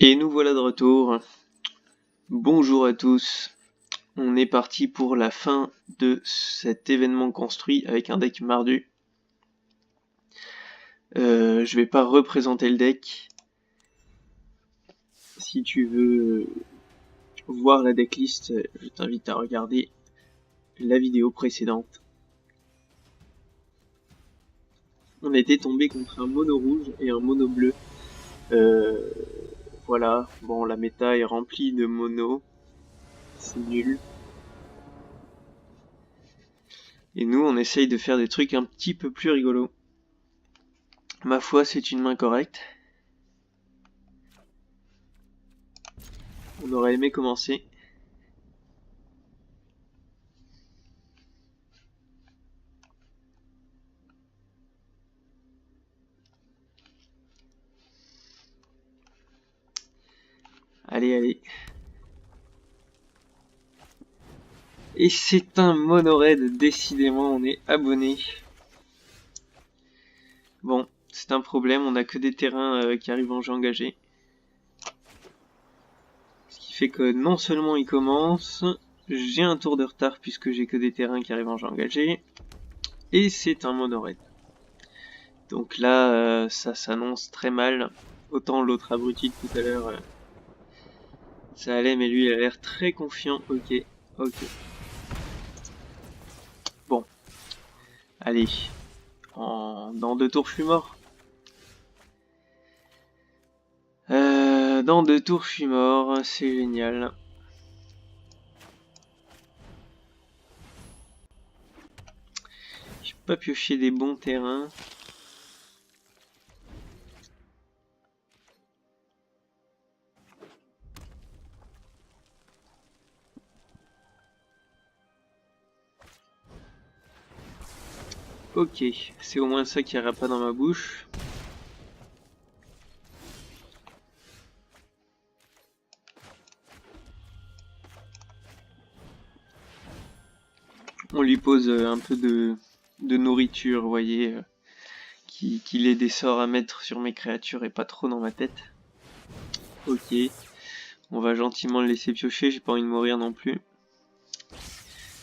Et nous voilà de retour. Bonjour à tous. On est parti pour la fin de cet événement construit avec un deck mardu. Je vais pas représenter le deck. Si tu veux voir la decklist, je t'invite à regarder la vidéo précédente. On était tombé contre un mono rouge et un mono bleu. Voilà, bon, la méta est remplie de mono. C'est nul. Et nous, on essaye de faire des trucs un petit peu plus rigolos. Ma foi, c'est une main correcte. On aurait aimé commencer. Allez, allez. Et c'est un mono-raid, décidément, on est abonné. Bon, c'est un problème, on a que des terrains qui arrivent en jeu engagé. Ce qui fait que non seulement il commence, j'ai un tour de retard puisque j'ai que des terrains qui arrivent en jeu engagé. Et c'est un mono-raid. Donc là, ça s'annonce très mal. Autant l'autre abruti de tout à l'heure, ça allait, mais lui il a l'air très confiant. Ok, ok. Bon, allez. Dans 2 tours je suis mort. Dans 2 tours je suis mort, c'est génial. J'ai pas pioché des bons terrains. Ok, c'est au moins ça qui ira pas dans ma bouche. On lui pose un peu de nourriture, vous voyez, qu'il ait des sorts à mettre sur mes créatures et pas trop dans ma tête. Ok, on va gentiment le laisser piocher, j'ai pas envie de mourir non plus.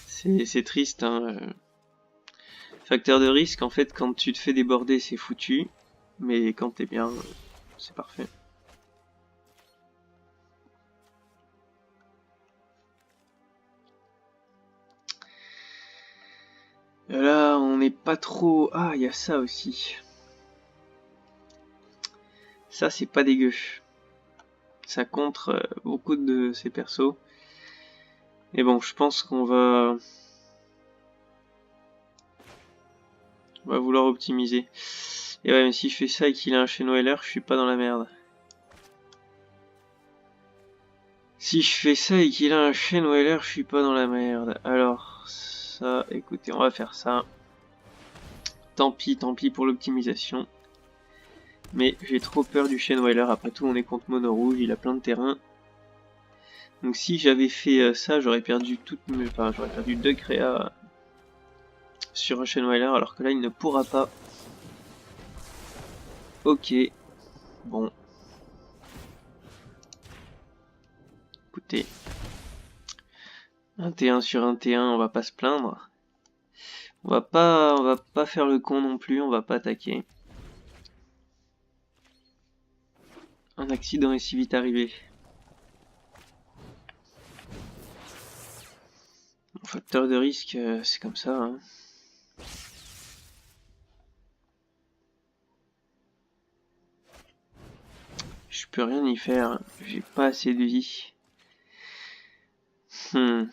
C'est triste, hein. Facteur de risque, en fait, quand tu te fais déborder, c'est foutu. Mais quand t'es bien, c'est parfait. Là, on n'est pas trop... Ah, il y a ça aussi. Ça, c'est pas dégueu. Ça contre beaucoup de ces persos. Et bon, je pense qu'on va... On va vouloir optimiser. Et ouais, mais si je fais ça et qu'il a un Chêne-Weller, je suis pas dans la merde. Si je fais ça et qu'il a un Chêne-Weller, je suis pas dans la merde. Alors, ça, écoutez, on va faire ça. Tant pis pour l'optimisation. Mais j'ai trop peur du Chêne-Weller. Après tout, on est contre Mono Rouge, il a plein de terrain. Donc si j'avais fait ça, j'aurais perdu j'aurais perdu 2 créas sur un Chêne-Weller, alors que là, il ne pourra pas. Ok. Bon. Écoutez. Un T1 sur un T1, on va pas se plaindre. On va pas faire le con non plus, on va pas attaquer. Un accident est si vite arrivé. Mon facteur de risque, c'est comme ça, hein. Je peux rien y faire, j'ai pas assez de vie. Je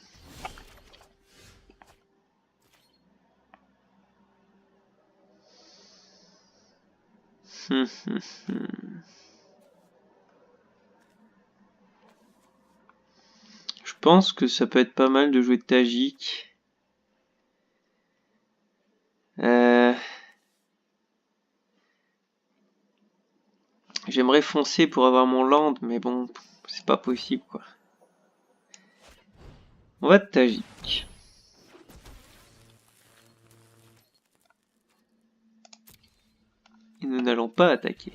pense que ça peut être pas mal de jouer Tajik. J'aimerais foncer pour avoir mon land, mais bon, c'est pas possible quoi. On va de Tajik. Et nous n'allons pas attaquer.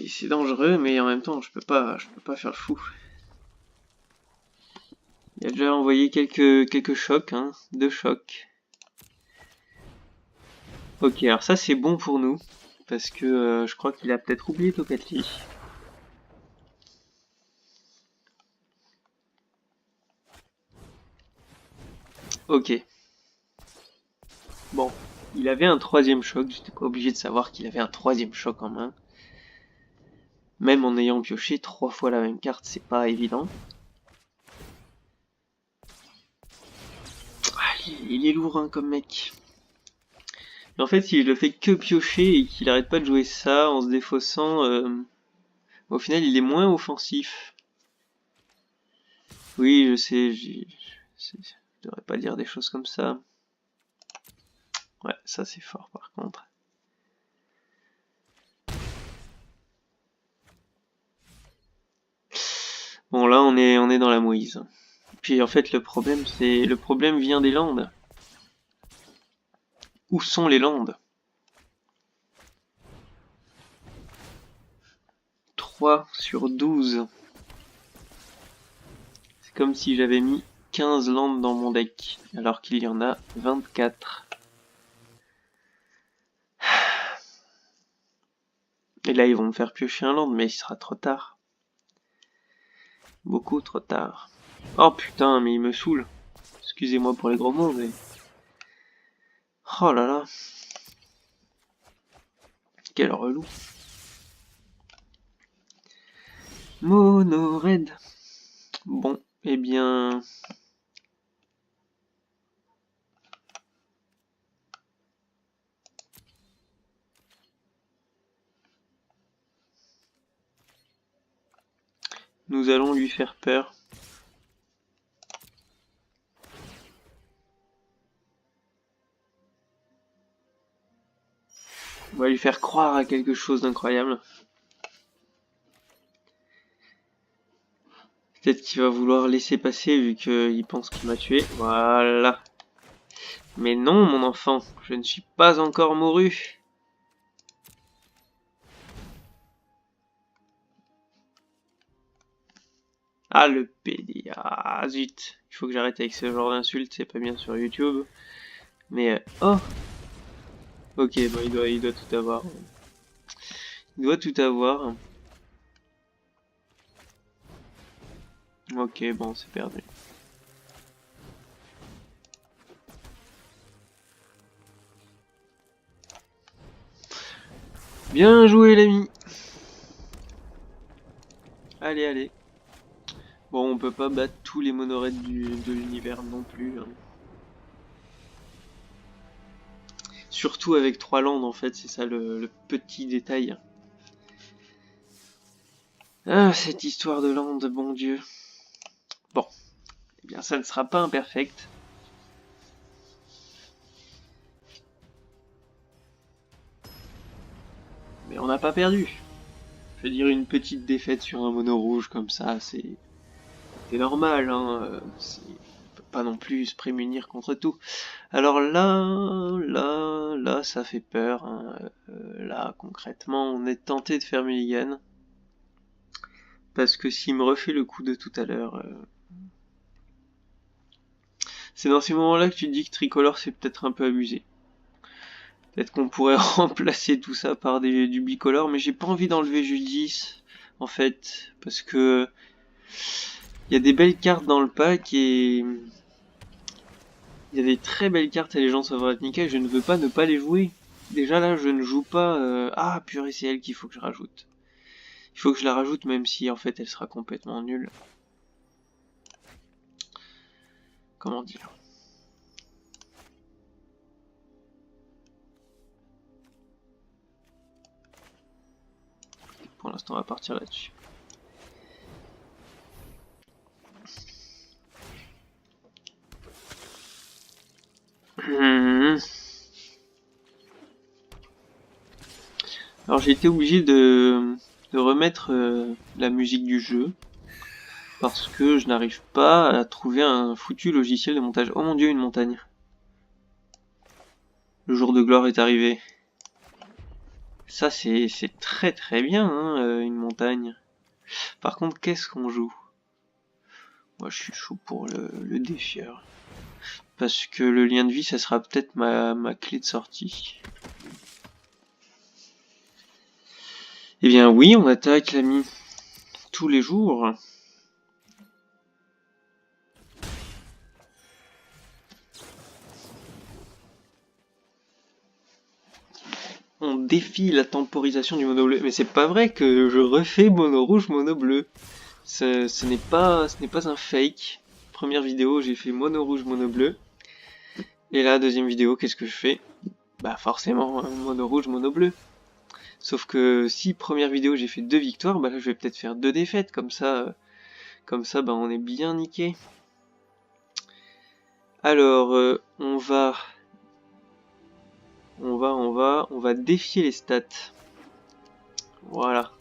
c'est dangereux, mais en même temps, je peux pas faire le fou. Il a déjà envoyé quelques chocs, hein, 2 chocs. Ok, alors ça c'est bon pour nous, parce que je crois qu'il a peut-être oublié Tocatli. Ok. Bon, il avait un 3e choc, j'étais pas obligé de savoir qu'il avait un 3e choc en main. Même en ayant pioché 3 fois la même carte, c'est pas évident. Ah, il est lourd hein, comme mec. Mais en fait, s'il le fait que piocher et qu'il arrête pas de jouer ça en se défaussant, au final il est moins offensif. Oui, je sais, je devrais pas dire des choses comme ça. Ouais, ça c'est fort par contre. Bon là on est dans la mouise. Puis en fait le problème vient des Landes. Où sont les Landes? 3 sur 12. C'est comme si j'avais mis 15 Landes dans mon deck, alors qu'il y en a 24. Et là ils vont me faire piocher un land, mais il sera trop tard. Beaucoup trop tard. Oh putain, mais il me saoule. Excusez-moi pour les gros mots, mais... Oh là là. Quel relou. Mono Red. Bon, eh bien... Nous allons lui faire peur. On va lui faire croire à quelque chose d'incroyable. Peut-être qu'il va vouloir laisser passer vu qu'il pense qu'il m'a tué. Voilà. Mais non, mon enfant, je ne suis pas encore mouru. Ah, le PD. Ah, zut. Il faut que j'arrête avec ce genre d'insultes, c'est pas bien sur YouTube. Mais, oh. Ok, bon, il doit tout avoir. Il doit tout avoir. Ok, bon, c'est perdu. Bien joué, l'ami. Allez, allez. Bon, on peut pas battre tous les monoraids de l'univers non plus. Hein. Surtout avec 3 landes, en fait, c'est ça le petit détail. Ah, cette histoire de landes, bon Dieu. Bon, eh bien ça ne sera pas imperfect. Mais on n'a pas perdu. Je veux dire, une petite défaite sur un mono rouge comme ça, c'est normal, hein. On peut pas non plus se prémunir contre tout. Alors là, ça fait peur. Hein. Là, concrètement, on est tenté de faire mulligan. Parce que s'il me refait le coup de tout à l'heure... C'est dans ces moments-là que tu te dis que tricolore c'est peut-être un peu abusé. Peut-être qu'on pourrait remplacer tout ça par du bicolore, mais j'ai pas envie d'enlever Judis, en fait, parce que il y a des belles cartes dans le pack et il y a des très belles cartes à Légende Ravnica et je ne veux pas ne pas les jouer. Déjà là, je ne joue pas... Ah purée, c'est elle qu'il faut que je rajoute. Il faut que je la rajoute même si en fait elle sera complètement nulle. Comment dire? Pour l'instant, on va partir là-dessus. Alors j'ai été obligé de remettre la musique du jeu parce que je n'arrive pas à trouver un foutu logiciel de montage. Oh mon dieu, une montagne. Le jour de gloire est arrivé. Ça, c'est très très bien, hein, une montagne. Par contre, qu'est-ce qu'on joue? Moi, je suis chaud pour le défieur. Parce que le lien de vie, ça sera peut-être ma clé de sortie. Eh bien oui, on attaque l'ami tous les jours. On défie la temporisation du mono bleu. Mais c'est pas vrai que je refais mono rouge, mono bleu. Ce n'est pas un fake. Première vidéo, j'ai fait mono rouge, mono bleu. Et là, deuxième vidéo, qu'est-ce que je fais? Bah forcément, mono rouge, mono bleu. Sauf que si première vidéo j'ai fait 2 victoires, bah là je vais peut-être faire 2 défaites, comme ça bah on est bien niqué. Alors on va défier les stats. Voilà.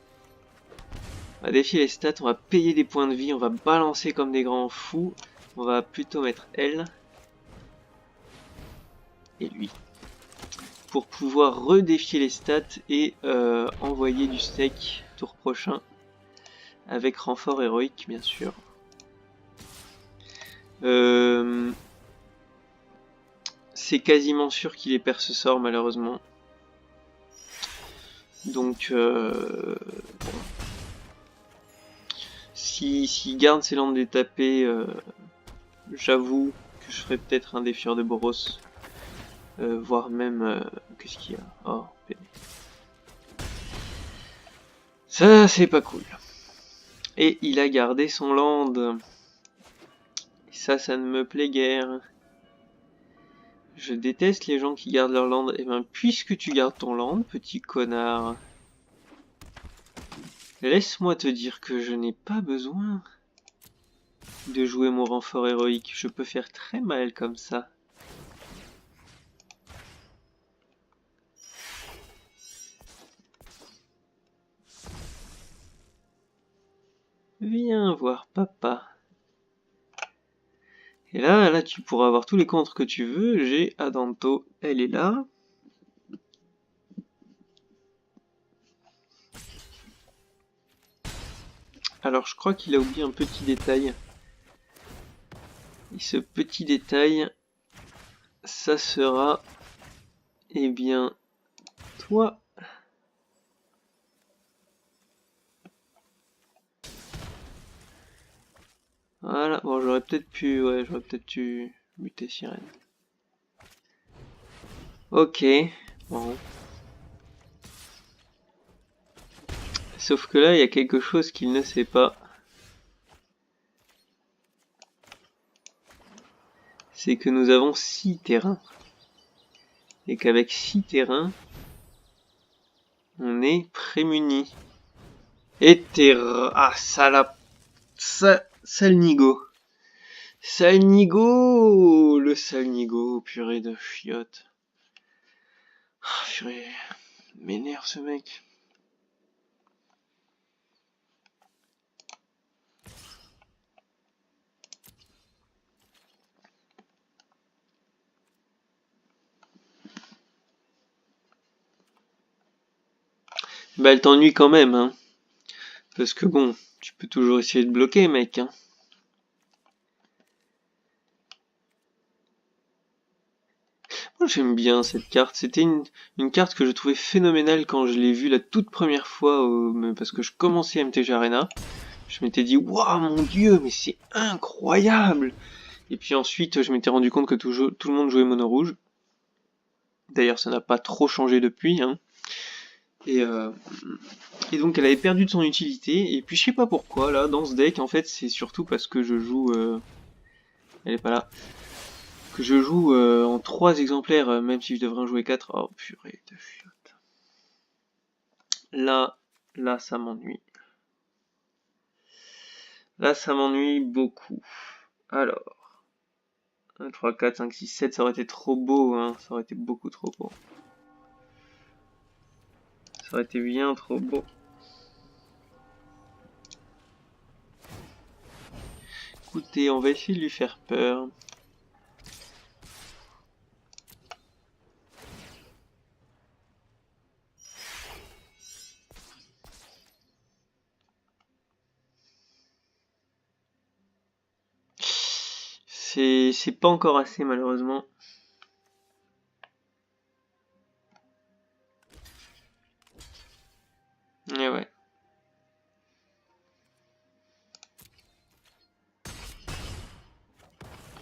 On va défier les stats, on va payer des points de vie, on va balancer comme des grands fous. On va plutôt mettre elle et lui. Pour pouvoir redéfier les stats et envoyer du steak tour prochain. Avec renfort héroïque bien sûr. C'est quasiment sûr qu'il perd ce sort malheureusement. Donc bon. S'il garde ses landes détapées, j'avoue que je ferais peut-être un défieur de Boros. Voire même... qu'est-ce qu'il y a? Oh, pédé. Ça, c'est pas cool. Et il a gardé son land. Et ça ne me plaît guère. Je déteste les gens qui gardent leur land. Et ben, puisque tu gardes ton land, petit connard, laisse-moi te dire que je n'ai pas besoin de jouer mon renfort héroïque. Je peux faire très mal comme ça. Viens voir papa. Et là tu pourras avoir tous les contres que tu veux. J'ai Adanto, elle est là. Alors je crois qu'il a oublié un petit détail. Et ce petit détail, ça sera, eh bien, toi. Voilà, bon j'aurais peut-être pu, muter Sirène. Ok, bon. Sauf que là, il y a quelque chose qu'il ne sait pas. C'est que nous avons 6 terrains. Et qu'avec 6 terrains, on est prémunis. Et terre... Ah, sale nigo. Sale nigo. Le sale nigo, purée de chiottes. Ah, purée. M'énerve ce mec. Bah, elle t'ennuie quand même, hein. Parce que bon, tu peux toujours essayer de bloquer, mec, hein. Moi, j'aime bien cette carte. C'était une carte que je trouvais phénoménale quand je l'ai vue la toute première fois, parce que je commençais MTG Arena. Je m'étais dit, waouh, mon dieu, mais c'est incroyable! Et puis ensuite, je m'étais rendu compte que tout le monde jouait mono rouge. D'ailleurs, ça n'a pas trop changé depuis, hein. Et donc, elle avait perdu de son utilité. Et puis, je sais pas pourquoi, là, dans ce deck, en fait, c'est surtout parce que je joue... elle est pas là. Que je joue en 3 exemplaires, même si je devrais en jouer 4. Oh, purée de chiotte. Là, ça m'ennuie. Là, ça m'ennuie beaucoup. Alors... 1, 3, 4, 5, 6, 7, ça aurait été trop beau, hein. Ça aurait été beaucoup trop beau. Ça aurait été bien trop beau. Écoutez, on va essayer de lui faire peur. C'est pas encore assez malheureusement. Et ouais.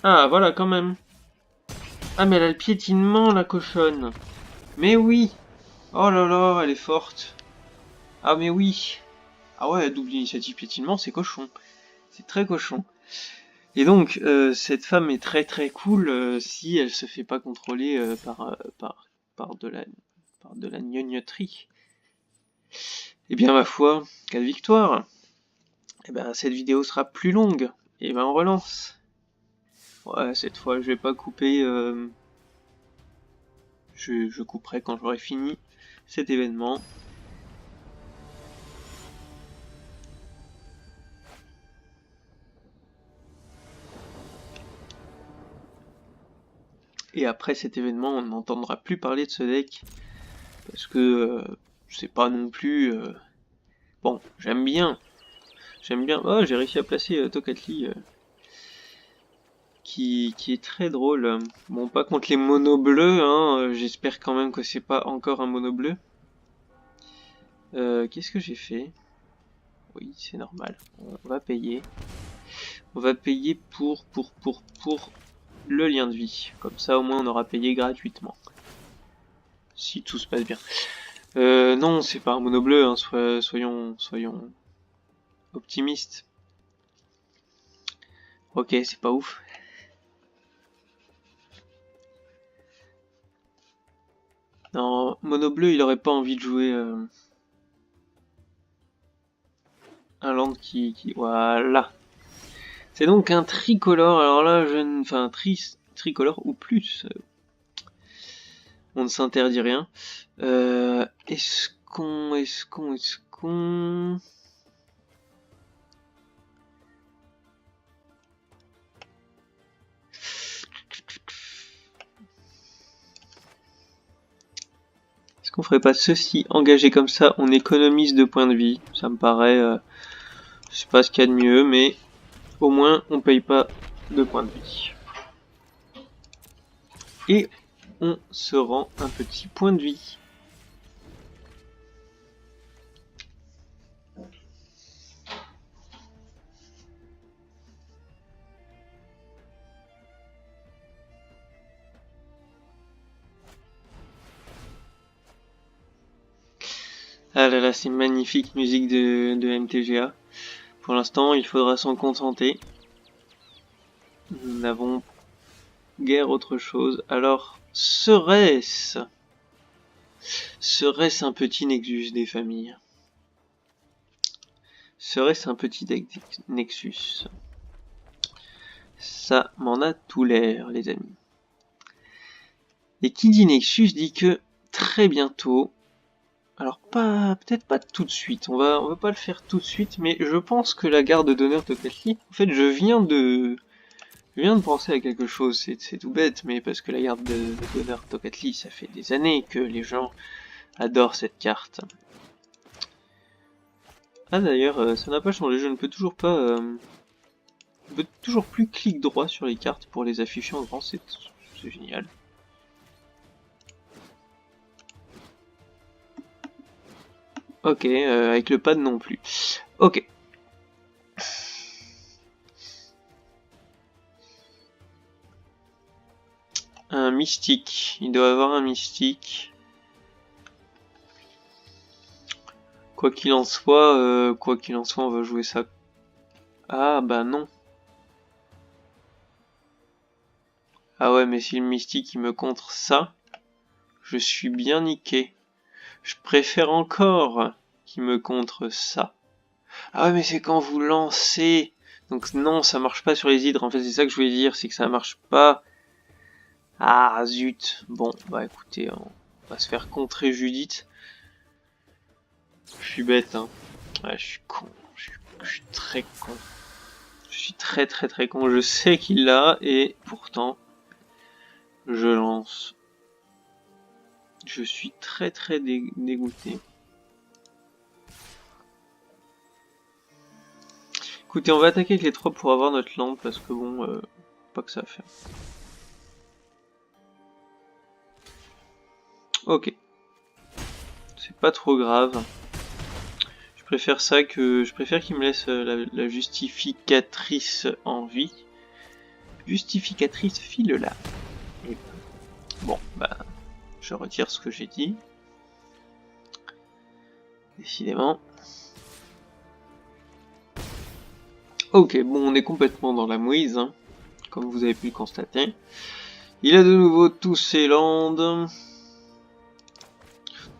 Ah voilà quand même. Ah mais elle a le piétinement la cochonne. Mais oui. Oh là là, elle est forte. Ah mais oui. Ah ouais, double initiative piétinement, c'est cochon. C'est très cochon. Et donc, cette femme est très très cool si elle se fait pas contrôler par de la gnognoterie. Eh bien ma foi, quelle victoire. Eh ben cette vidéo sera plus longue. Et ben on relance. Ouais, cette fois je vais pas couper. Je couperai quand j'aurai fini cet événement. Et après cet événement, on n'entendra plus parler de ce deck. Parce que c'est pas non plus... Bon, j'aime bien. J'aime bien. Oh, j'ai réussi à placer Tocatli. Qui est très drôle. Bon, pas contre les monos bleus, hein. J'espère quand même que c'est pas encore un mono bleu. Qu'est-ce que j'ai fait? Oui, c'est normal. On va payer. On va payer pour le lien de vie. Comme ça, au moins, on aura payé gratuitement. Si tout se passe bien. Non, c'est pas un mono bleu, hein. Soyons optimistes. Ok, c'est pas ouf. Non, mono bleu, il aurait pas envie de jouer un land qui... Voilà. C'est donc un tricolore. Alors là, enfin, tricolore ou plus. On ne s'interdit rien. Est-ce qu'on... Est-ce qu'on ferait pas ceci, engagé comme ça, on économise 2 points de vie. Ça me paraît... c'est pas ce qu'il y a de mieux, mais au moins on paye pas 2 points de vie. Et on se rend un petit point de vie. Ah là là, c'est magnifique musique de MTGA. Pour l'instant, il faudra s'en contenter. Nous n'avons guère autre chose. Alors, serait-ce un petit Nexus des familles? Serait-ce un petit Nexus? Ça m'en a tout l'air, les amis. Et qui dit Nexus dit que très bientôt, alors peut-être pas tout de suite, on va pas le faire tout de suite, mais je pense que la garde d'honneur de Tocatli, en fait je viens de penser à quelque chose, c'est tout bête, mais parce que la garde d'honneur Tocatli, ça fait des années que les gens adorent cette carte. Ah d'ailleurs, ça n'a pas changé, je ne peux toujours pas... je peux toujours plus clic droit sur les cartes pour les afficher en grand, c'est génial. Ok, avec le pad non plus. Ok. Un mystique. Il doit avoir un mystique. Quoi qu'il en soit, on va jouer ça. Ah bah non. Ah ouais, mais si le mystique il me contre ça, je suis bien niqué. Je préfère encore qu'il me contre ça. Ah ouais, mais c'est quand vous lancez. Donc non, ça marche pas sur les hydres. En fait, c'est ça que je voulais dire, c'est que ça marche pas. Ah zut. Bon, bah écoutez, on va se faire contrer Judith. Je suis bête, hein. Ouais, je suis con. Je suis très con. Je suis très con. Je sais qu'il l'a et pourtant, je lance. Je suis très dégoûté. Écoutez, on va attaquer avec les 3 pour avoir notre lampe parce que bon, pas que ça à faire. Ok. C'est pas trop grave. Je préfère ça que... Je préfère qu'il me laisse la justificatrice en vie. Justificatrice, file-la. Bon, bah... Je retire ce que j'ai dit. Décidément. Ok, bon, on est complètement dans la mouise, hein, comme vous avez pu le constater. Il a de nouveau tous ses landes.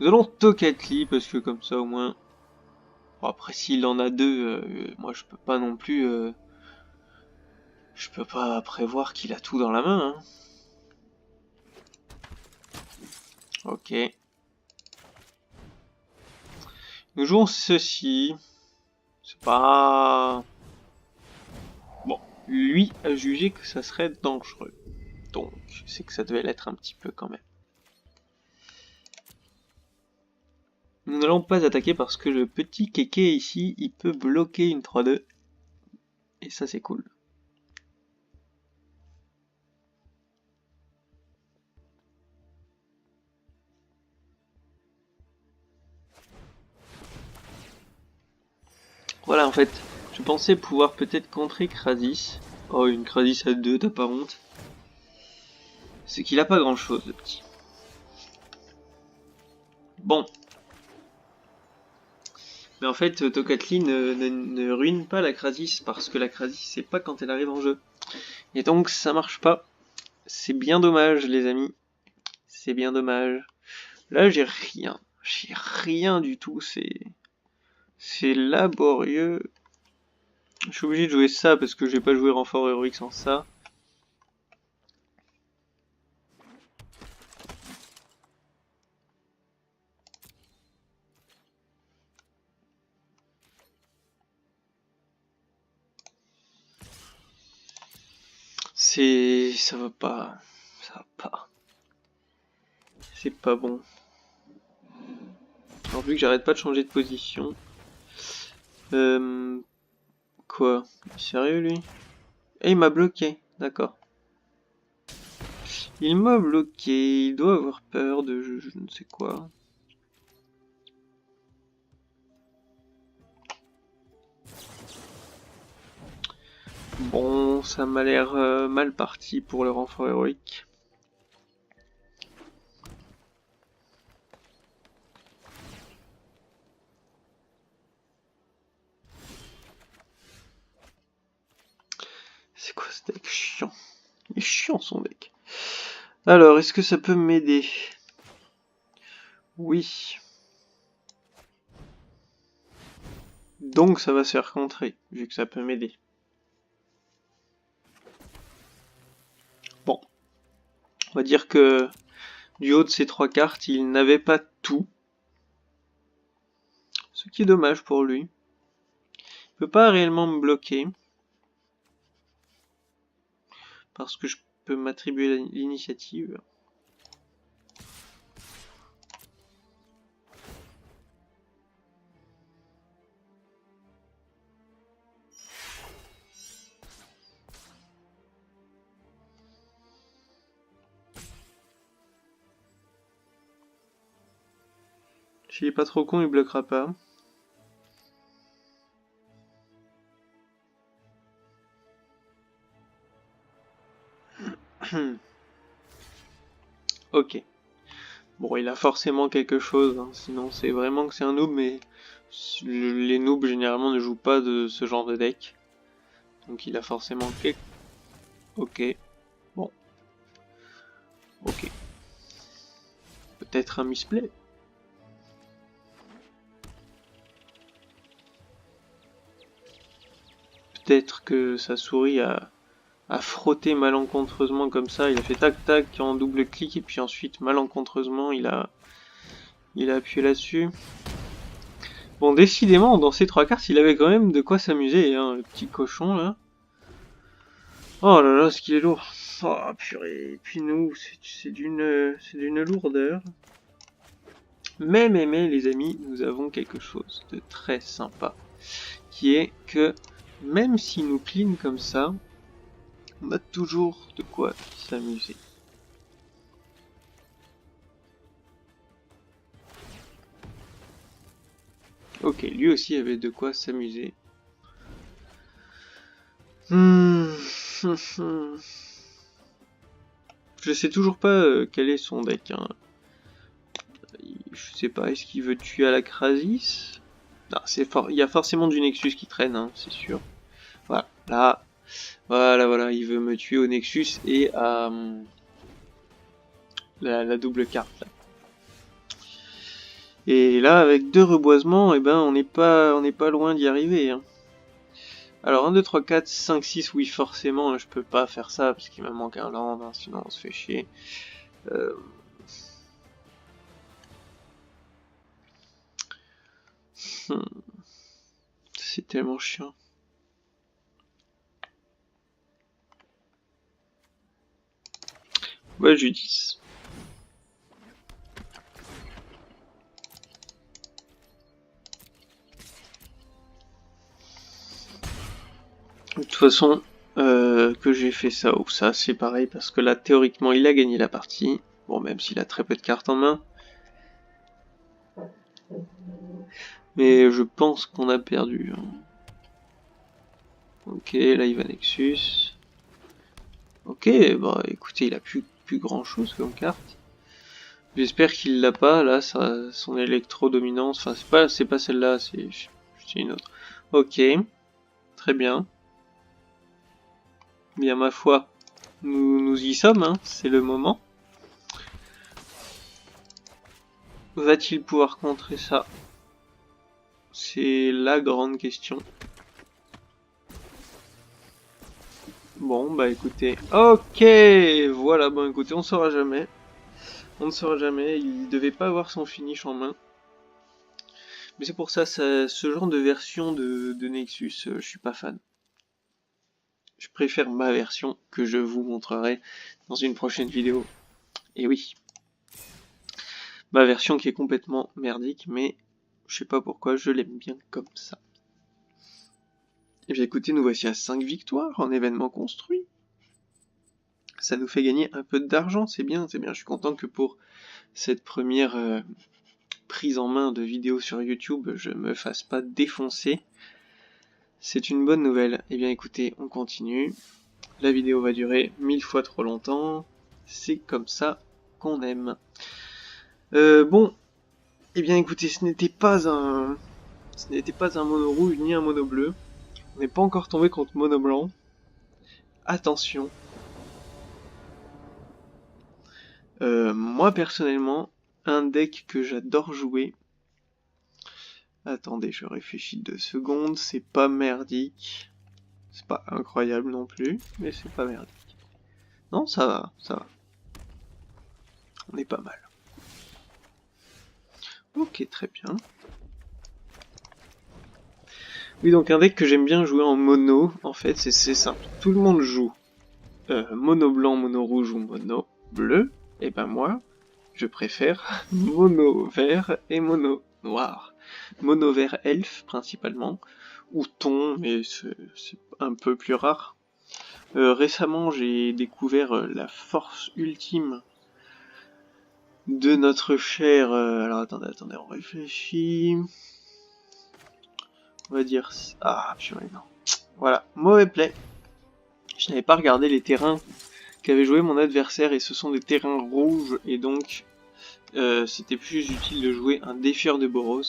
Nous allons Tocatli, parce que comme ça au moins... Bon, après s'il en a deux, moi je peux pas non plus... Je peux pas prévoir qu'il a tout dans la main. Hein. Ok. Nous jouons ceci. C'est pas... Bon, lui a jugé que ça serait dangereux. Donc, c'est que ça devait l'être un petit peu quand même. Nous n'allons pas attaquer parce que le petit kéké ici, il peut bloquer une 3-2. Et ça c'est cool. Voilà, en fait, je pensais pouvoir peut-être contrer Krasis. Oh, une Krasis à 2, t'as pas honte? C'est qu'il a pas grand chose, le petit. Bon. Mais en fait, Tocatli ne ruine pas la Krasis, parce que la Krasis, c'est pas quand elle arrive en jeu. Et donc, ça marche pas. C'est bien dommage, les amis. C'est bien dommage. Là, j'ai rien. J'ai rien du tout, c'est laborieux. Je suis obligé de jouer ça, parce que j'ai pas joué renfort héroïque sans ça. Ça va pas. Ça va pas. C'est pas bon. Alors vu que j'arrête pas de changer de position. Quoi? Sérieux lui? Eh, il m'a bloqué, d'accord. Il m'a bloqué, il doit avoir peur de je ne sais quoi. Bon, ça m'a l'air mal parti pour le renfort héroïque. C'est quoi ce deck chiant? Il est chiant son deck. Alors, est-ce que ça peut m'aider? Oui. Donc ça va se faire contrer, vu que ça peut m'aider. Bon. On va dire que du haut de ces 3 cartes, il n'avait pas tout. Ce qui est dommage pour lui. Il peut pas réellement me bloquer. Parce que je peux m'attribuer l'initiative. S'il est pas trop con, il bloquera pas. Ok. Bon, il a forcément quelque chose, hein. Sinon c'est vraiment que c'est un noob, mais les noobs généralement ne jouent pas de ce genre de deck. Donc il a forcément quelque... Ok. Bon. Ok. Peut-être un misplay. Peut-être que sa souris a frotté malencontreusement comme ça. Il a fait tac tac en double clic et puis ensuite malencontreusement il a appuyé là-dessus. Bon, décidément, dans ces 3 cartes, il avait quand même de quoi s'amuser, hein, le petit cochon, là. Oh là là, ce qu'il est lourd. Oh, purée. Et puis nous, c'est d'une lourdeur. Mais, les amis, nous avons quelque chose de très sympa. Qui est que, même s'il nous clean comme ça, On a toujours de quoi s'amuser. Ok, lui aussi avait de quoi s'amuser. Je sais toujours pas quel est son deck. Hein. Je sais pas, est-ce qu'il veut tuer à la Krasis? Non, il y a forcément du Nexus qui traîne, hein, c'est sûr. Voilà, là, voilà, il veut me tuer au Nexus et à la double carte. Là. Et là, avec 2 reboisements, eh ben, on n'est pas loin d'y arriver. Hein. Alors 1, 2, 3, 4, 5, 6, oui forcément je peux pas faire ça parce qu'il me manque un land, hein, sinon on se fait chier. C'est tellement chiant. Ouais, Judith. De toute façon, que j'ai fait ça ou ça, c'est pareil, parce que là, théoriquement, il a gagné la partie. Bon, même s'il a très peu de cartes en main. Mais je pense qu'on a perdu. Hein. Ok, là, il va Nexus. Ok, bah écoutez, il a plus grand chose comme carte. J'espère qu'il l'a pas, là, son électro-dominance. Enfin, c'est pas celle-là, c'est une autre. Ok, très bien. Bien, ma foi, nous y sommes, hein, c'est le moment. Va-t-il pouvoir contrer ça? C'est la grande question. Bon, bah écoutez. Ok, voilà, bon écoutez, on saura jamais. On ne saura jamais, il devait pas avoir son finish en main. Mais c'est pour ça, ce genre de version de Nexus, je suis pas fan. Je préfère ma version que je vous montrerai dans une prochaine vidéo. Et oui. Ma version qui est complètement merdique, mais je sais pas pourquoi, je l'aime bien comme ça. Et bien écoutez, nous voici à 5 victoires en événement construit. Ça nous fait gagner un peu d'argent, c'est bien, c'est bien. Je suis content que pour cette première prise en main de vidéos sur YouTube, je me fasse pas défoncer. C'est une bonne nouvelle. Et bien écoutez, on continue. La vidéo va durer 1000 fois trop longtemps. C'est comme ça qu'on aime. Bon, et bien écoutez, ce n'était pas un mono rouge ni un mono bleu. On n'est pas encore tombé contre mono blanc. Attention. Moi personnellement, un deck que j'adore jouer. Attendez, je réfléchis 2 secondes. C'est pas merdique. C'est pas incroyable non plus, mais c'est pas merdique. Non, ça va, ça va. On est pas mal. Ok, très bien. Oui, donc un deck que j'aime bien jouer en mono, en fait, c'est simple. Tout le monde joue mono blanc, mono rouge ou mono bleu. Et ben moi, je préfère mono vert et mono noir. Mono vert elfe principalement, ou thon, mais c'est un peu plus rare. Récemment, j'ai découvert la force ultime de notre cher... alors attendez, on réfléchit... On va dire... Ah, purée, non. Voilà, mauvais play. Je n'avais pas regardé les terrains qu'avait joué mon adversaire, et ce sont des terrains rouges, et donc c'était plus utile de jouer un défieur de Boros,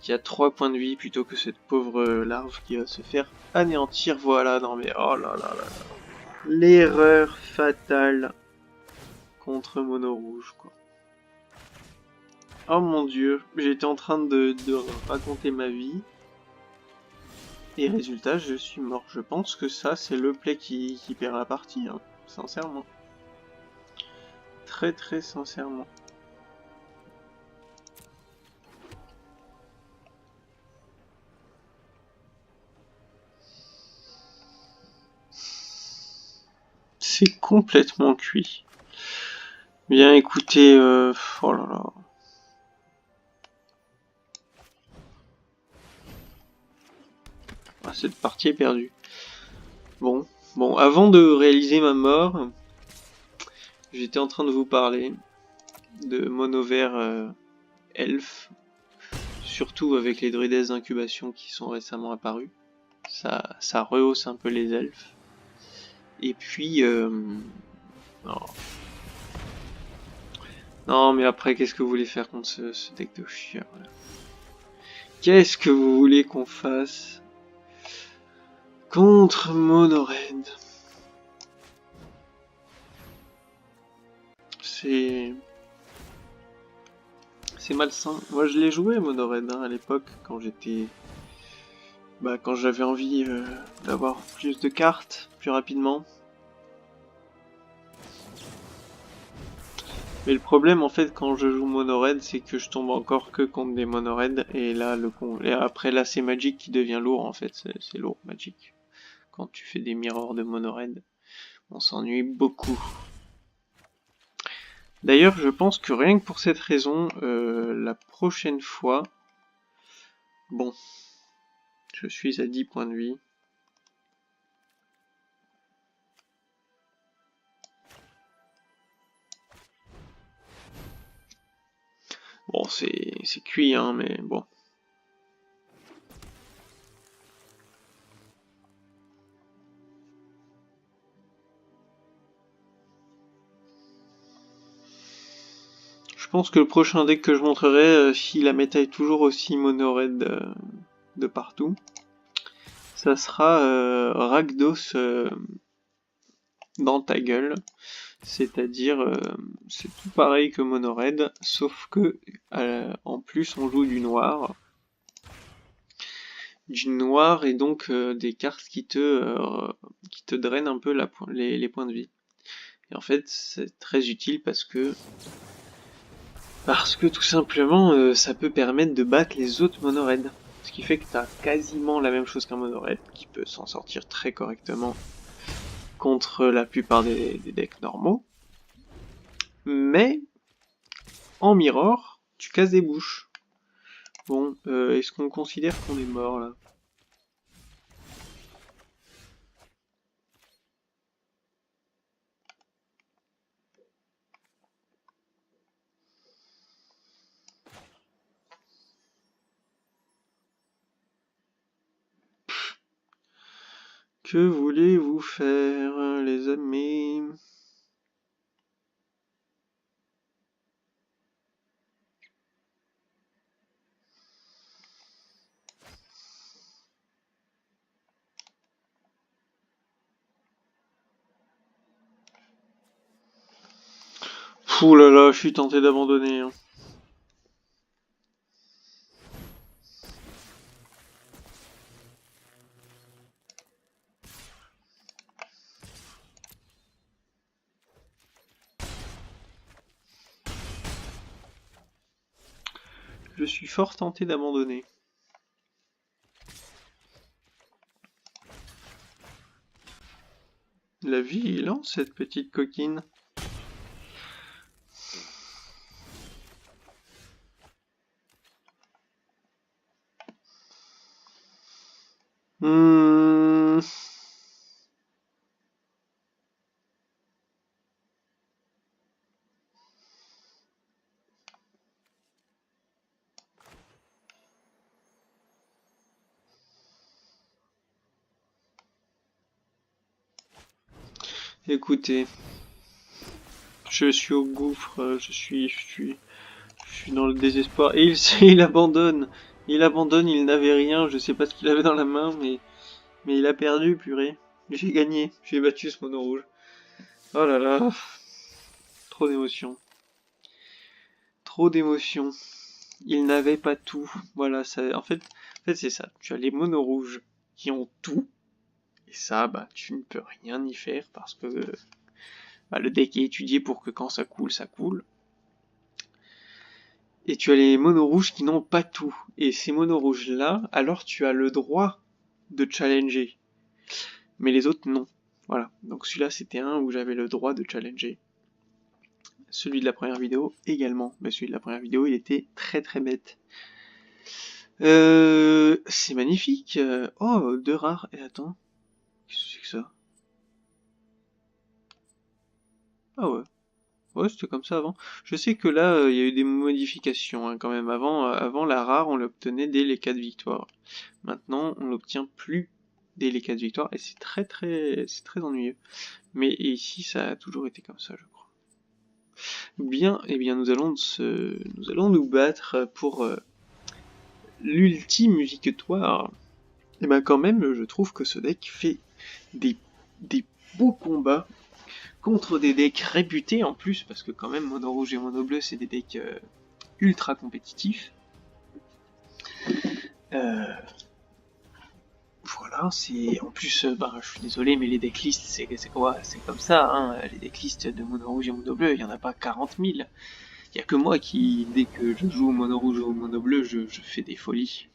qui a 3 points de vie, plutôt que cette pauvre larve qui va se faire anéantir. Voilà, non mais oh là là là. L'erreur fatale contre mono rouge, quoi. Oh mon dieu, j'étais en train de raconter ma vie. Et résultat, je suis mort. Je pense que ça, c'est le play qui perd la partie, hein, sincèrement. Très très sincèrement. C'est complètement cuit. Bien écoutez, oh là là. Ah, cette partie est perdue. Bon, Bon, avant de réaliser ma mort, j'étais en train de vous parler de mono vert elfe, surtout avec les druides d'incubation qui sont récemment apparus. Ça rehausse un peu les elfes. Et puis... non, mais après, qu'est-ce que vous voulez faire contre ce deck de chien, voilà. Qu'est-ce que vous voulez qu'on fasse contre Mono-Red? C'est malsain. Moi, je l'ai joué Mono-Red à l'époque quand j'étais... quand j'avais envie d'avoir plus de cartes, plus rapidement. Mais le problème en fait quand je joue Mono-Red, c'est que je tombe encore que contre des Mono-Red, et là et après là c'est Magic qui devient lourd en fait, c'est lourd Magic. Quand tu fais des mirrors de Mono-Red, on s'ennuie beaucoup. D'ailleurs je pense que rien que pour cette raison, la prochaine fois... Bon, je suis à 10 points de vie. Bon, c'est cuit, hein, mais bon. Je pense que le prochain deck que je montrerai, si la méta est toujours aussi mono-red de partout, ça sera Rakdos dans ta gueule. C'est-à-dire, c'est tout pareil que mono-red, sauf que en plus on joue du noir. Du noir et donc des cartes qui te drainent un peu les points de vie. Et en fait, c'est très utile parce que tout simplement, ça peut permettre de battre les autres mono-red. Ce qui fait que t'as quasiment la même chose qu'un mono-red, qui peut s'en sortir très correctement contre la plupart des decks normaux. Mais, en mirror, tu casses des bouches. Bon, est-ce qu'on considère qu'on est mort là? Que voulez-vous faire, les amis? Ouh là là, je suis tenté d'abandonner. Hein. Je suis fort tenté d'abandonner. La vie est lente, cette petite coquine. Écoutez, je suis au gouffre, je suis dans le désespoir. Et il abandonne. Il abandonne, il n'avait rien, je sais pas ce qu'il avait dans la main, mais il a perdu, purée. J'ai gagné, j'ai battu ce mono rouge. Oh là là, trop d'émotions. Trop d'émotions. Il n'avait pas tout. Voilà, ça, en fait c'est ça. Tu as les monos rouges qui ont tout. Et ça, bah, tu ne peux rien y faire parce que le deck est étudié pour que quand ça coule, ça coule. Et tu as les monos rouges qui n'ont pas tout. Et ces monos rouges là, alors tu as le droit de challenger. Mais les autres non. Voilà. Donc celui-là c'était un où j'avais le droit de challenger. Celui de la première vidéo également. Mais celui de la première vidéo il était très très bête. C'est magnifique. Oh, deux rares. Et attends. Qu'est-ce que c'est que ça? Ah ouais. Ouais, c'était comme ça avant. Je sais que là, il y a eu des modifications hein, quand même. Avant, la rare, on l'obtenait dès les 4 victoires. Maintenant, on l'obtient plus dès les 4 victoires et c'est très ennuyeux. Mais ici, ça a toujours été comme ça, je crois. Bien, eh bien, nous allons nous battre pour l'ultime musicatoire. Et ben quand même, je trouve que ce deck fait des, des beaux combats contre des decks réputés en plus, parce que quand même Mono Rouge et Mono Bleu c'est des decks ultra compétitifs. Euh, voilà, c'est en plus, je suis désolé, mais les decklists c'est quoi? C'est comme ça, hein. Les decklists de Mono Rouge et Mono Bleu, il y en a pas 40 000. Il y a que moi qui, dès que je joue au Mono Rouge ou au Mono Bleu, je fais des folies.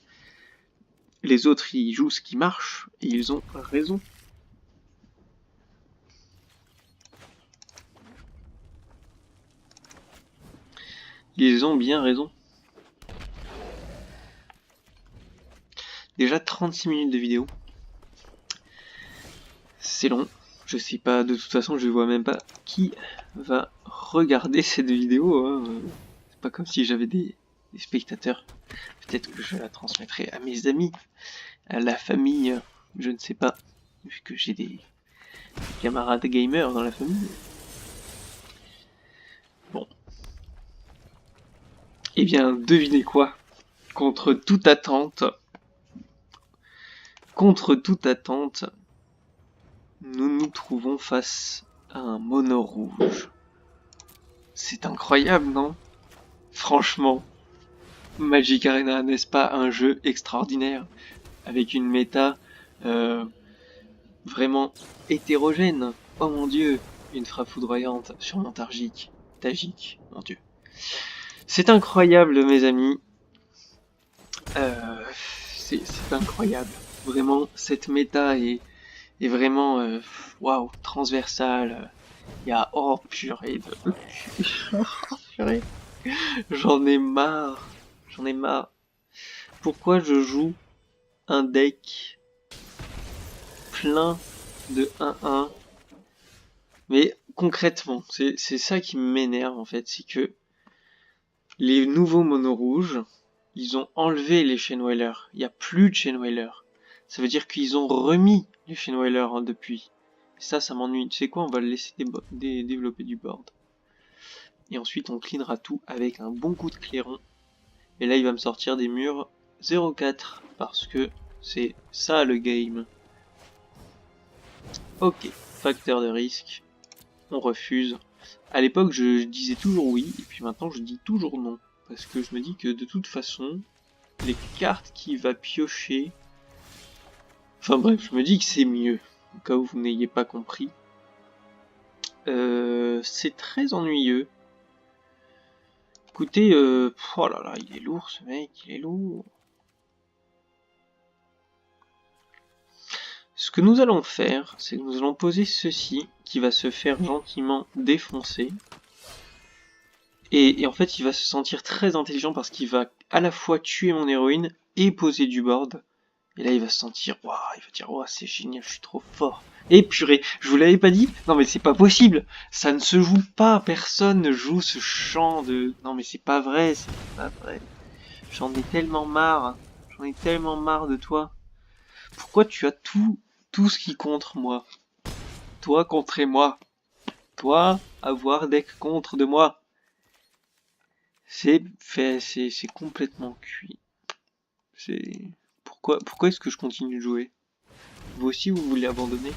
Les autres, ils jouent ce qui marche, et ils ont raison. Ils ont bien raison. Déjà 36 minutes de vidéo. C'est long. Je sais pas, de toute façon, je vois même pas qui va regarder cette vidéo. Hein. C'est pas comme si j'avais des spectateurs. Peut-être que je la transmettrai à mes amis, à la famille, je ne sais pas, vu que j'ai des camarades gamers dans la famille. Bon. Eh bien, devinez quoi? Contre toute attente, nous nous trouvons face à un mono rouge. C'est incroyable, non? Franchement, Magic Arena, n'est-ce pas un jeu extraordinaire? Avec une méta euh, vraiment hétérogène. Oh mon dieu, une frappe foudroyante sur mon Tagic, mon dieu. C'est incroyable, mes amis. Euh, c'est incroyable. Vraiment, cette méta est vraiment waouh, transversale. Il y a oh purée de purée. J'en ai marre. J'en ai marre. Pourquoi je joue un deck plein de 1-1? Mais concrètement, c'est ça qui m'énerve en fait, c'est que les nouveaux monos rouges, ils ont enlevé les Chainwheelers. Il n'y a plus de Chainwheelers. Ça veut dire qu'ils ont remis les Chainwheelers hein, depuis. Et ça m'ennuie. Tu sais quoi, on va le laisser développer du board. Et ensuite, on cleanera tout avec un bon coup de clairon. Et là, il va me sortir des murs 0,4 parce que c'est ça le game. Ok, facteur de risque. On refuse. À l'époque, je disais toujours oui, et puis maintenant, je dis toujours non. Parce que je me dis que de toute façon, les cartes qu'il va piocher... Enfin bref, je me dis que c'est mieux, au cas où vous n'ayez pas compris. C'est très ennuyeux. Écoutez, oh là là, il est lourd ce mec, il est lourd. Ce que nous allons faire, c'est que nous allons poser ceci, qui va se faire gentiment défoncer. Et en fait, il va se sentir très intelligent parce qu'il va à la fois tuer mon héroïne et poser du board. Et là, il va se sentir, waouh, il va dire, waouh, c'est génial, je suis trop fort. Et purée, je vous l'avais pas dit? Non, mais c'est pas possible. Ça ne se joue pas. Personne ne joue ce chant de. Non, mais c'est pas vrai, c'est pas vrai. J'en ai tellement marre. J'en ai tellement marre de toi. Pourquoi tu as tout ce qui contre moi? Toi contre moi. Toi avoir deck contre de moi. C'est complètement cuit. C'est pourquoi est-ce que je continue de jouer? Vous aussi vous voulez abandonner?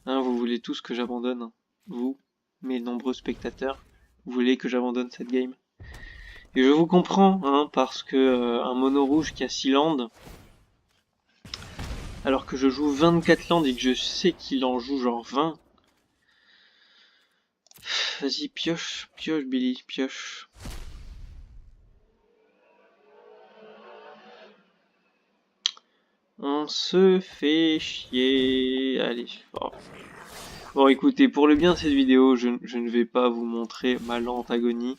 Hein, vous voulez tous que j'abandonne? Vous, mes nombreux spectateurs, vous voulez que j'abandonne cette game? Et je vous comprends, hein, parce que un mono rouge qui a 6 landes, alors que je joue 24 landes et que je sais qu'il en joue genre 20. Vas-y, pioche, pioche Billy, pioche. On se fait chier. Allez, oh. Bon écoutez, pour le bien de cette vidéo, je ne vais pas vous montrer ma lente agonie.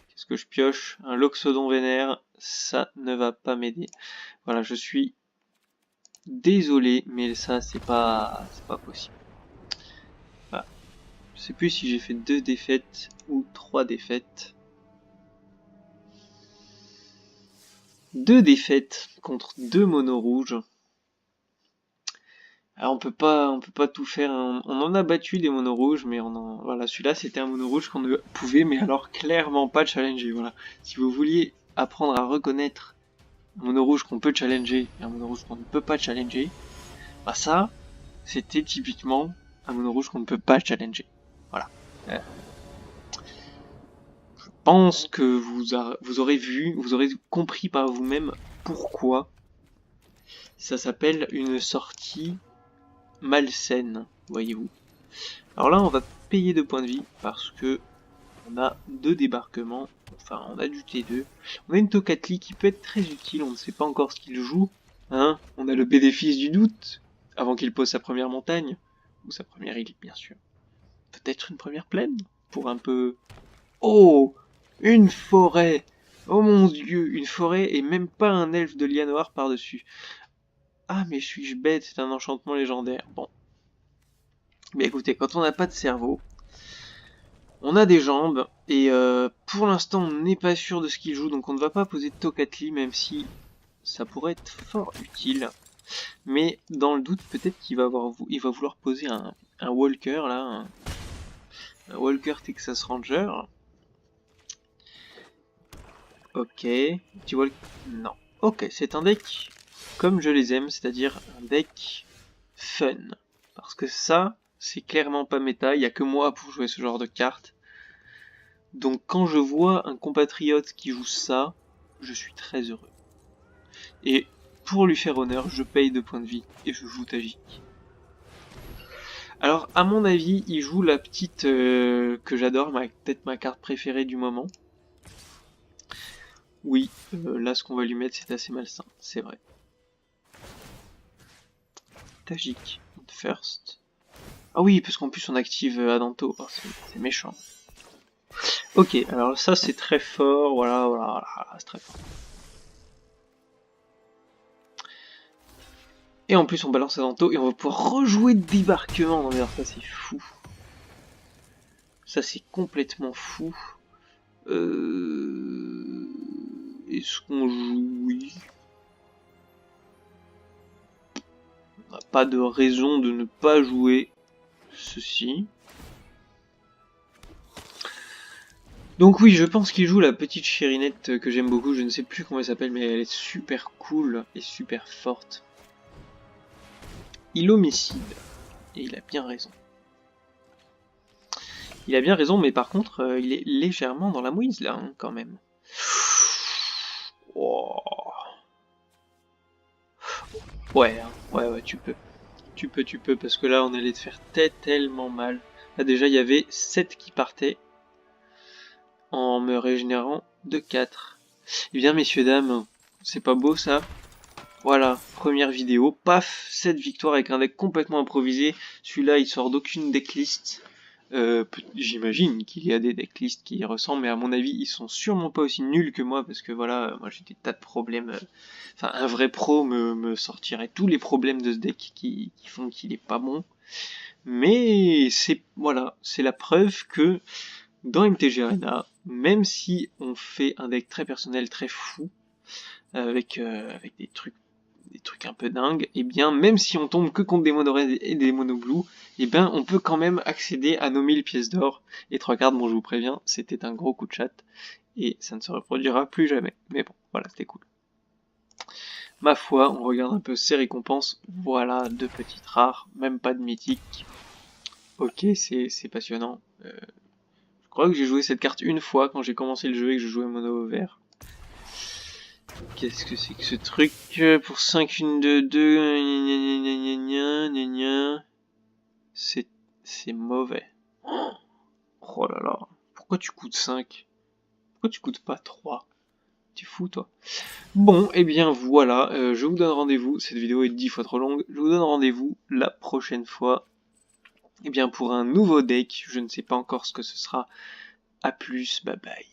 Qu'est-ce que je pioche? Un Loxodon vénère, ça ne va pas m'aider. Voilà, je suis désolé, mais ça c'est pas possible. Voilà. Je sais plus si j'ai fait 2 défaites ou 3 défaites. 2 défaites contre 2 monos rouges. Alors on peut pas tout faire. Hein. On en a battu des monos rouges, mais voilà, celui-là c'était un mono rouge qu'on ne pouvait, mais alors clairement pas challenger. Voilà. Si vous vouliez apprendre à reconnaître un mono rouge qu'on peut challenger et un mono rouge qu'on ne peut pas challenger, bah ça, c'était typiquement un mono rouge qu'on ne peut pas challenger. Voilà. Je pense que vous aurez vu, vous aurez compris par vous-même pourquoi ça s'appelle une sortie malsaine, voyez-vous. Alors là, on va payer 2 points de vie parce que on a 2 débarquements, enfin on a du T2. On a une Tocatli qui peut être très utile, on ne sait pas encore ce qu'il joue. Hein, on a le bénéfice du doute avant qu'il pose sa première montagne, ou sa première île bien sûr. Peut-être une première plaine pour un peu... Oh, une forêt. Oh mon dieu, une forêt et même pas un elfe de Lia Noire par-dessus. Ah mais suis-je bête, c'est un enchantement légendaire. Bon. Mais écoutez, quand on n'a pas de cerveau, on a des jambes, et pour l'instant on n'est pas sûr de ce qu'il joue, donc on ne va pas poser de Tocatli, même si ça pourrait être fort utile. Mais dans le doute, peut-être qu'il va vouloir poser un Walker, là, un Walker Texas Ranger. Ok, petit Walker... Non. Ok, c'est un deck comme je les aime, c'est-à-dire un deck fun. Parce que ça, c'est clairement pas méta, il n'y a que moi pour jouer ce genre de cartes. Donc quand je vois un compatriote qui joue ça, je suis très heureux. Et pour lui faire honneur, je paye 2 points de vie et je joue Tajik. Alors à mon avis, il joue la petite que j'adore, peut-être ma carte préférée du moment. Oui, là ce qu'on va lui mettre c'est assez malsain, c'est vrai. Tajik, first. Ah oui, parce qu'en plus on active Adanto, oh, c'est méchant. Ok, alors ça c'est très fort, voilà, c'est très fort. Et en plus on balance Adanto et on va pouvoir rejouer de débarquement. Non mais alors ça c'est fou. Ça c'est complètement fou. Est-ce qu'on joue? Oui. On n'a pas de raison de ne pas jouer ceci. Donc oui, je pense qu'il joue la petite chérinette que j'aime beaucoup. Je ne sais plus comment elle s'appelle, mais elle est super cool et super forte. Il homicide. Et il a bien raison. Il a bien raison, mais par contre, il est légèrement dans la mouise là, hein, quand même. Oh. Ouais, tu peux. Tu peux, parce que là, on allait te faire tellement mal. Là, déjà, il y avait 7 qui partaient en me régénérant de 4. Eh bien, messieurs, dames, c'est pas beau ça? Voilà, première vidéo, paf, 7 victoires avec un deck complètement improvisé. Celui-là, il sort d'aucune decklist. J'imagine qu'il y a des decklists qui y ressemblent, mais à mon avis, ils sont sûrement pas aussi nuls que moi, parce que voilà, moi j'ai des tas de problèmes. Enfin, un vrai pro me sortirait tous les problèmes de ce deck qui font qu'il est pas bon. Mais voilà, c'est la preuve que dans MTG Arena, même si on fait un deck très personnel, très fou, avec des trucs un peu dingues, et bien même si on tombe que contre des mono red et des mono blue, et bien on peut quand même accéder à nos 1000 pièces d'or. Et 3 cartes, bon je vous préviens, c'était un gros coup de chat, et ça ne se reproduira plus jamais. Mais bon, voilà, c'était cool. Ma foi, on regarde un peu ces récompenses. Voilà, 2 petites rares, même pas de mythique. Ok, c'est passionnant. Je crois que j'ai joué cette carte une fois quand j'ai commencé le jeu et que je jouais mono vert. Qu'est-ce que c'est que ce truc? Pour 5, 1, 2, 2, c'est mauvais. Oh là là, pourquoi tu coûtes 5? Pourquoi tu coûtes pas 3? T'es fou toi. Bon, et bien voilà, je vous donne rendez-vous, cette vidéo est 10 fois trop longue, je vous donne rendez-vous la prochaine fois, et bien pour un nouveau deck, je ne sais pas encore ce que ce sera. A plus, bye bye.